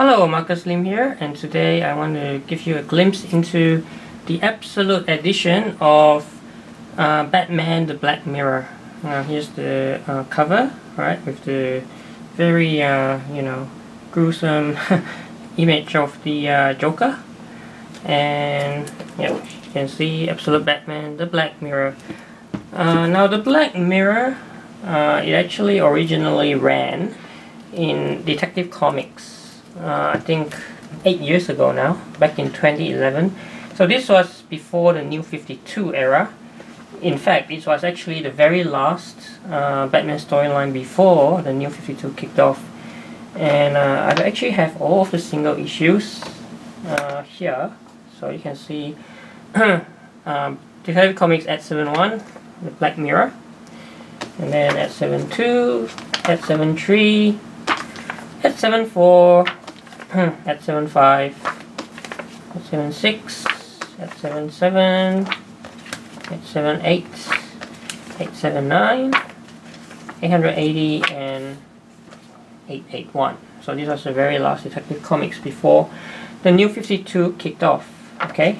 Hello, Marcus Lim here, and today I want to give you a glimpse into the absolute edition of Batman the Black Mirror. Now here's the cover, right, with the very gruesome image of the Joker, and yeah, you can see absolute Batman the Black Mirror. Now the Black Mirror, it actually originally ran in Detective Comics. I think 8 years ago now, back in 2011. So this was before the New 52 era. In fact, it was actually the very last Batman storyline before the New 52 kicked off. And I actually have all of the single issues here. So you can see Detective Comics at 7.1, the Black Mirror. And then at 7.2, at 7.3, at 7.4, at 7.5, at 7.6, at 7.7, at 7.8, 8.7.9, 880, and 8.8.1. So this was the very last Detective Comics before the New 52 kicked off. Okay.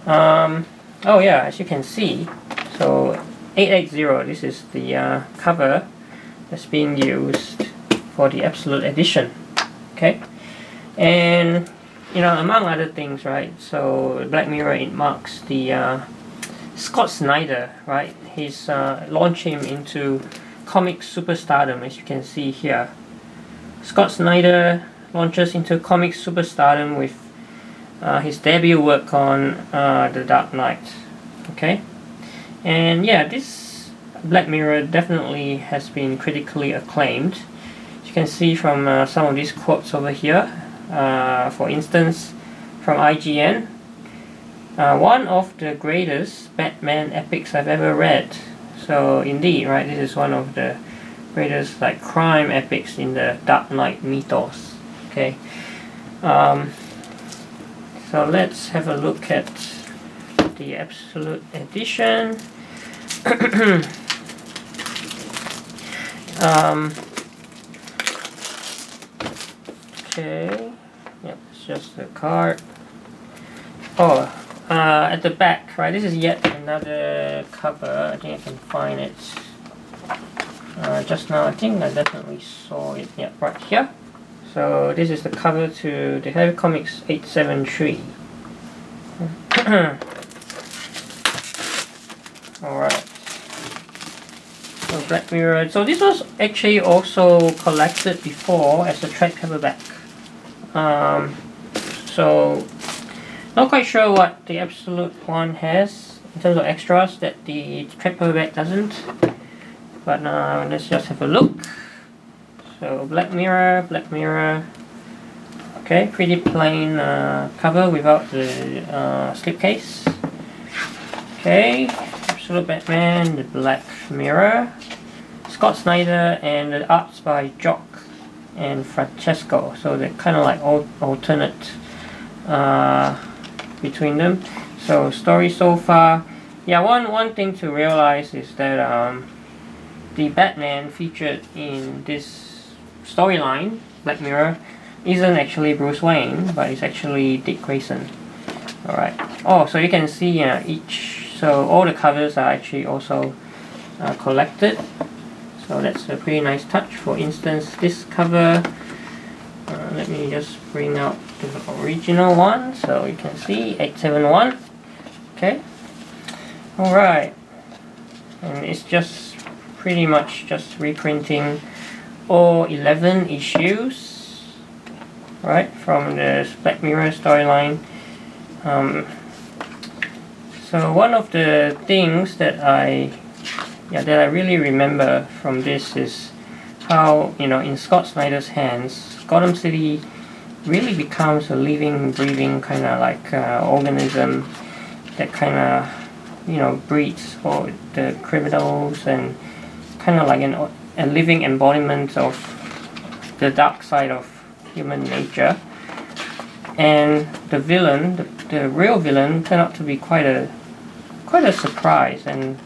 Oh yeah, as you can see, so 880. This is the cover that's being used for the Absolute Edition. Okay. And among other things, right, so Black Mirror, it marks the Scott Snyder, right, he's launched him into comic superstardom, as you can see here. Scott Snyder launches into comic superstardom with his debut work on The Dark Knight. Okay, and yeah, this Black Mirror definitely has been critically acclaimed. You can see from some of these quotes over here. For instance, from IGN, one of the greatest Batman epics I've ever read. So indeed, right, this is one of the greatest crime epics in the Dark Knight mythos. Okay, so let's have a look at the Absolute Edition. Okay, yep, it's just the card. Oh, at the back, right, this is yet another cover. I think I can find it. Just now, I think I definitely saw it, yeah, right here. So this is the cover to the Detective Comics 873. Alright. So Black Mirror. So this was actually also collected before as a trade paperback. So not quite sure what the Absolute one has in terms of extras that the trade paperback doesn't. But let's just have a look. So Black Mirror. Okay, pretty plain cover without the slipcase. Okay, Absolute Batman, the Black Mirror, Scott Snyder, and the arts by Jock and Francesco. So they're kind of like alternate between them. So story so far, yeah. One thing to realize is that the Batman featured in this storyline, Black Mirror, isn't actually Bruce Wayne, but it's actually Dick Grayson. Alright. Oh, so you can see so all the covers are actually also collected. So that's a pretty nice touch. For instance, this cover, let me just bring out the original one so you can see 871. Okay. Alright. And it's just pretty much just reprinting all 11 issues, right, from the Black Mirror storyline. So one of the things that I really remember from this is how, in Scott Snyder's hands, Gotham City really becomes a living, breathing kind of organism that kind of, breeds all the criminals and kind of like a living embodiment of the dark side of human nature. And the villain, the real villain, turned out to be quite a surprise and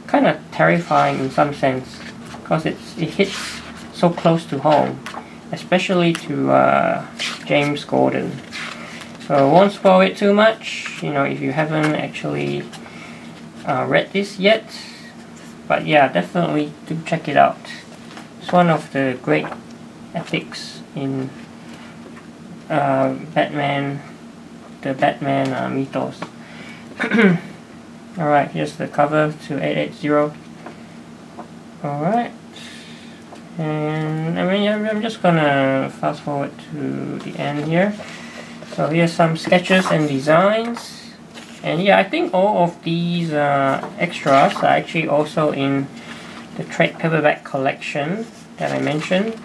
kind of terrifying in some sense, because it hits so close to home. especially to James Gordon. So I won't spoil it too much, you know, if you haven't actually read this yet. But yeah, definitely do check it out. It's one of the great epics in Batman, the Batman mythos. Alright, here's the cover to 880. Alright. And I mean, I'm just gonna fast forward to the end here. So here's some sketches and designs. And yeah, I think all of these extras are actually also in the trade paperback collection that I mentioned.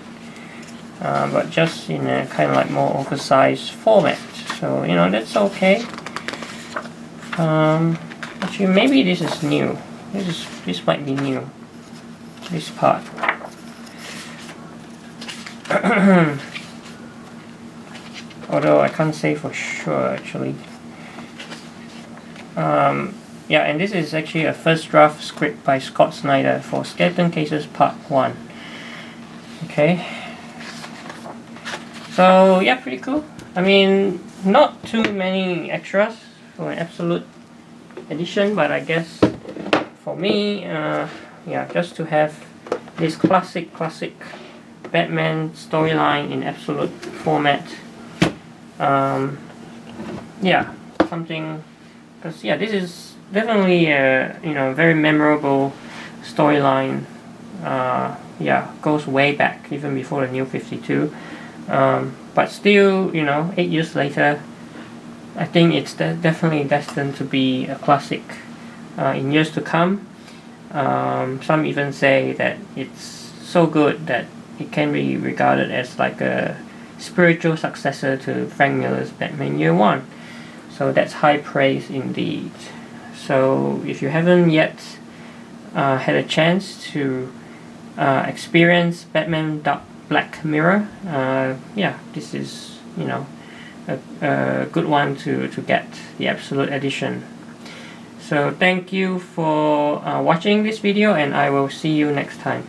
But just in a kind of like more oversized format. So, you know, that's okay. Actually, maybe this is new. This might be new. This part. Although I can't say for sure actually. Yeah, and this is actually a first draft script by Scott Snyder for Skeleton Cases Part 1. Okay. So yeah, pretty cool. I mean, not too many extras for an absolute edition, but I guess for me, yeah, just to have this classic Batman storyline in absolute format. Yeah, something, because yeah, this is definitely a, you know, very memorable storyline. Yeah, goes way back, even before the New 52. But still, you know, 8 years later, I think it's definitely destined to be a classic in years to come. Some even say that it's so good that it can be regarded as like a spiritual successor to Frank Miller's Batman Year One. So that's high praise indeed. So if you haven't yet had a chance to experience Batman Black Mirror, yeah, this is, you know, a good one to get the absolute edition. So thank you for watching this video, and I will see you next time.